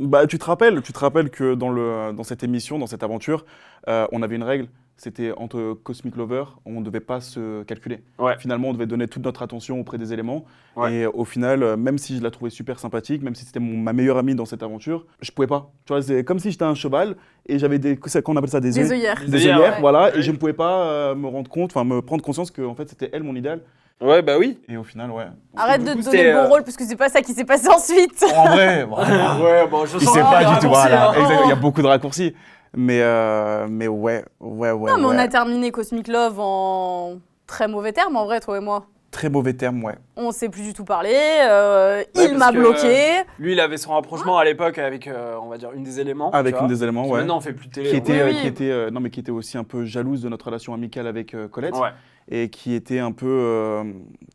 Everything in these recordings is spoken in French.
Bah, tu te rappelles que dans cette émission, dans cette aventure, on avait une règle. C'était entre Cosmic Lover, on ne devait pas se calculer. Ouais. Finalement, on devait donner toute notre attention auprès des éléments. Ouais. Et au final, même si je la trouvais super sympathique, même si c'était ma meilleure amie dans cette aventure, je pouvais pas. Tu vois, c'est comme si j'étais un cheval et j'avais qu'on appelle ça des œillères. Des œillères, ouais. voilà. Ouais. Et je ne pouvais pas me prendre conscience que en fait, c'était elle mon idéal. Ouais, bah oui. Et au final, ouais. Arrête Du de coup, te donner c'était, le bon rôle parce que c'est pas ça qui s'est passé ensuite. En vrai, voilà. Ouais, bon, je Il sens sait le pas du tout, raccourci, voilà. hein. Exact, il y a beaucoup de raccourcis. Mais ouais. Non, mais on a terminé Cosmic Love en très mauvais termes, en vrai, toi et moi. Très mauvais terme, ouais. On s'est plus du tout parlé, Ouais, il m'a parce que, bloqué. Lui, il avait son rapprochement à l'époque avec, on va dire, une des éléments. Avec tu une vois. des éléments, Qui ouais. Maintenant, on fait plus de télé. Qui on était, voit. Oui, oui. non, mais qui était aussi un peu jalouse de notre relation amicale avec Colette. Ouais. Et qui était un peu.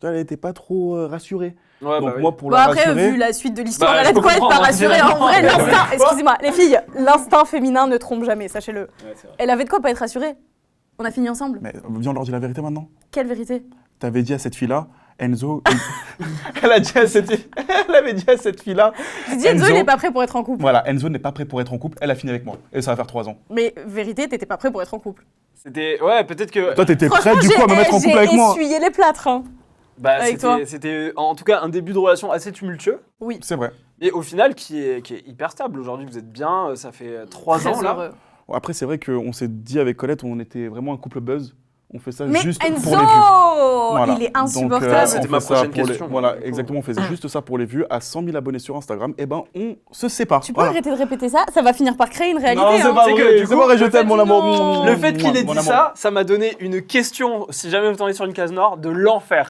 Elle n'était pas trop rassurée. Ouais, Donc bah oui. moi, pour Bon, la après, rassurer. vu la suite de l'histoire, Bah, elle je a de peux quoi être pas comprendre, rassurée. En vrai, évidemment. l'instinct, excusez-moi, les filles, l'instinct féminin ne trompe jamais, sachez-le. Ouais, c'est vrai. Elle avait de quoi pas être rassurée. On a fini ensemble. Mais viens, on leur dit la vérité maintenant. Quelle vérité? T'avais dit à cette fille-là, Enzo. Elle avait dit à cette fille-là. J'ai dit Enzo, il n'est pas prêt pour être en couple. Voilà, Enzo n'est pas prêt pour être en couple. Elle a fini avec moi. Et ça va faire 3 ans. Mais vérité, t'étais pas prêt pour être en couple. C'était. Ouais, peut-être que. Toi, t'étais prêt Franchement, du coup à me mettre en couple avec j'ai moi. essuyé les plâtres. Hein. Bah, avec toi. c'était en tout cas un début de relation assez tumultueux. Oui. C'est vrai. Et au final, qui est hyper stable. Aujourd'hui, vous êtes bien. Ça fait 3 Très ans là. heureux. Bon, après, c'est vrai qu'on s'est dit avec Colette, on était vraiment un couple buzz. On fait ça Mais juste Enzo, pour les vues. Voilà. il est Donc, insupportable. C'était on ma fait ça prochaine pour les- question. Voilà, exactement. On faisait juste ça pour les vues. À 100 000 abonnés sur Instagram, et ben on se sépare. Tu peux Voilà. arrêter de répéter ça? Ça va finir par créer une réalité. Non, c'est hein. pas C'est que, vrai. du C'est coup, vrai, je le t'aime, fait- mon amour. non. Le fait qu'il ait Mon dit amour. ça m'a donné une question, si jamais vous tombez sur une case noire, de l'enfer.